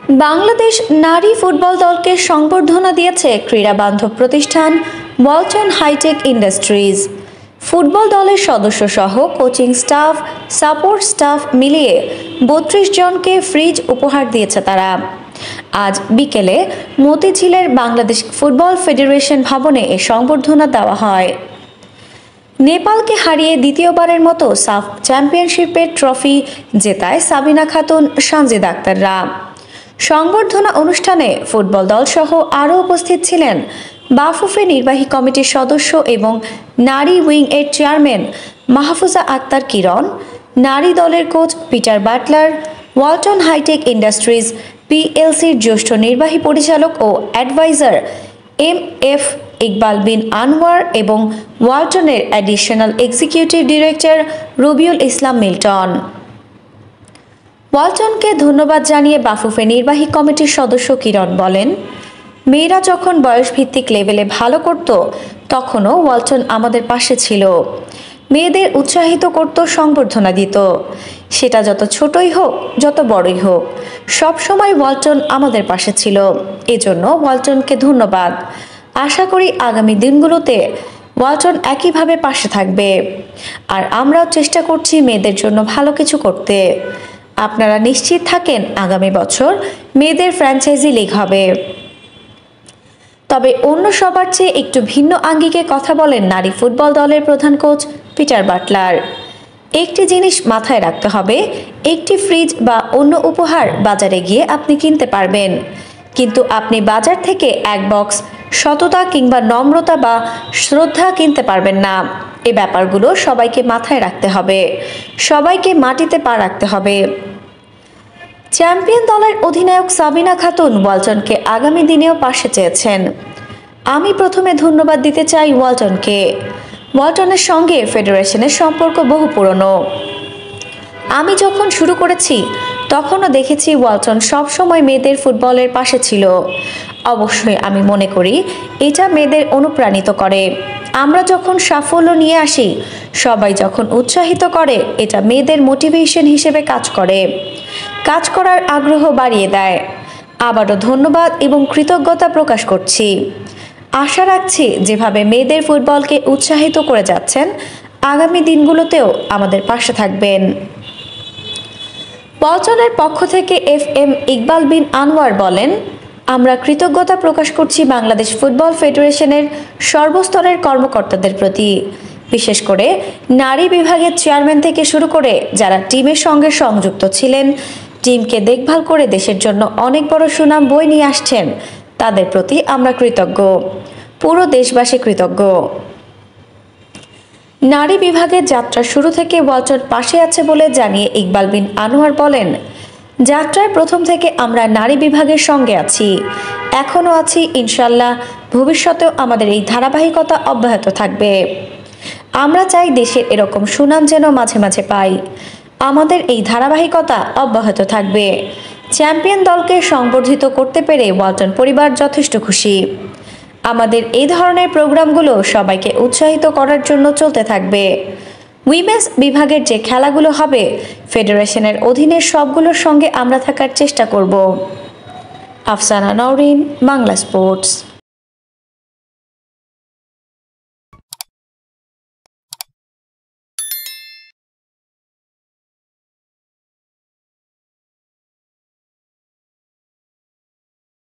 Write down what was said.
বাংলাদেশ নারী ফুটবল দলকে সংবর্ধনা দিয়েছে ক্রীড়া বান্ধব প্রতিষ্ঠান ওয়ালটন হাইটেক ইন্ডাস্ট্রিজ। ফুটবল দলের সদস্য সহ কোচিং স্টাফ, সাপোর্ট স্টাফ মিলিয়ে ৩২ জনকে ফ্রিজ উপহার দিয়েছে তারা। আজ বিকেলে মতিঝিলের বাংলাদেশ ফুটবল ফেডারেশন ভবনে এ সংবর্ধনা দেওয়া হয়। নেপালকে হারিয়ে দ্বিতীয়বারের মতো সাফ চ্যাম্পিয়নশিপের ট্রফি জেতায় সাবিনা খাতুন, সানজিদা আক্তাররা। সংবর্ধনা অনুষ্ঠানে ফুটবল দলসহ আরও উপস্থিত ছিলেন বাফুফে নির্বাহী কমিটির সদস্য এবং নারী উইং এর চেয়ারম্যান মাহফুজা আক্তার কিরণ, নারী দলের coach Peter Butler, Walton hitech industries পিএলসির জ্যেষ্ঠ নির্বাহী পরিচালক ও অ্যাডভাইজার এম.এফ. ইকবাল বিন আনোয়ার এবং ওয়ালটনের additional executive director Rabiul Islam Milton. ওয়ালটনকে ধন্যবাদ জানিয়ে বাফুফে নির্বাহী কমিটির সদস্য কিরণ বলেন, মেয়েরা যখন বয়সভিত্তিক লেভেলে ভালো করত তখনও ওয়ালটন আমাদের পাশে ছিল। মেয়েদের উৎসাহিত করত, সংবর্ধনা দিত। সেটা যত ছোটই হোক, যত বড়ই হোক, সবসময় ওয়ালটন আমাদের পাশে ছিল। এজন্য ওয়ালটনকে ধন্যবাদ। আশা করি আগামী দিনগুলোতে ওয়ালটন একইভাবে পাশে থাকবে। আর আমরাও চেষ্টা করছি মেয়েদের জন্য ভালো কিছু করতে। আপনারা নিশ্চিত থাকেন আগামী বছর মেয়েদের ফ্র্যাঞ্চাইজি লিগ হবে। তবে অন্য সবার চেয়ে একটু ভিন্ন আঙ্গিকে কথা বলেন নারী ফুটবল দলের প্রধান কোচ পিটার বাটলার। একটি জিনিস মাথায় রাখতে হবে, একটি ফ্রিজ বা অন্য উপহার বাজারে গিয়ে আপনি কিনতে পারবেন, কিন্তু আপনি বাজার থেকে এক বক্স সততা কিংবা নম্রতা বা শ্রদ্ধা কিনতে পারবেন না। এই ব্যাপারগুলো সবাইকে মাথায় রাখতে হবে, সবাইকে মাটিতে পা রাখতে হবে। চ্যাম্পিয়ন দলের অধিনায়ক সাবিনা খাতুন ওয়ালটনকে আগামী দিনেও পাশে চেয়েছেন। আমি প্রথমে ধন্যবাদ দিতে চাই ওয়ালটনকে। ওয়ালটনের সঙ্গে ফেডারেশনের সম্পর্ক বহু পুরনো। আমি যখন শুরু করেছি তখনও দেখেছি ওয়ালটন সবসময় মেয়েদের ফুটবলের পাশে ছিল। অবশ্যই আমি মনে করি এটা মেয়েদের অনুপ্রাণিত করে। আমরা যখন সাফল্য নিয়ে আসি, সবাই যখন উৎসাহিত করে, এটা মেয়েদের মোটিভেশন হিসেবে কাজ করে, কাজ করার আগ্রহ বাড়িয়ে দেয়। আবারও ধন্যবাদ এবং কৃতজ্ঞতা প্রকাশ করছি। আশা রাখছি যেভাবে মেয়েদের ফুটবলকে উৎসাহিত করে যাচ্ছেন, আগামী দিনগুলোতেও আমাদের পাশে থাকবেন। ওয়ালটনের পক্ষ থেকে এফ.এম. ইকবাল বিন আনোয়ার বলেন, আমরা কৃতজ্ঞতা প্রকাশ করছি বাংলাদেশ ফুটবল ফেডারেশনের সর্বস্তরের কর্মকর্তাদের প্রতি, বিশেষ করে নারী বিভাগের চেয়ারম্যান থেকে শুরু করে যারা টিমের সঙ্গে সংযুক্ত ছিলেন, টিমকে দেখভাল করে দেশের জন্য অনেক বড় সুনাম বয়ে নিয়ে আসছেন। তাদের প্রতি আমরা কৃতজ্ঞ, পুরো দেশবাসী কৃতজ্ঞ। নারী বিভাগের যাত্রা শুরু থেকে ওয়ালটন পাশে আছে বলে জানিয়ে ইকবাল বিন আনোয়ার বলেন, যাত্রায় প্রথম থেকে আমরা নারী বিভাগের সঙ্গে আছি, এখনও আছি, ইনশাল্লাহ ভবিষ্যতেও আমাদের এই ধারাবাহিকতা অব্যাহত থাকবে। আমরা চাই দেশের এরকম সুনাম যেন মাঝে মাঝে পাই। আমাদের এই ধারাবাহিকতা অব্যাহত থাকবে। চ্যাম্পিয়ন দলকে সংবর্ধিত করতে পেরে ওয়ালটন পরিবার যথেষ্ট খুশি। আমাদের এই ধরনের প্রোগ্রামগুলো সবাইকে উৎসাহিত করার জন্য চলতে থাকবে। উইমেন্স বিভাগের যে খেলাগুলো হবে, ফেডারেশনের অধীনে সবগুলোর সঙ্গে আমরা থাকার চেষ্টা করব। আফসানা নওরিন, বাংলা স্পোর্টস।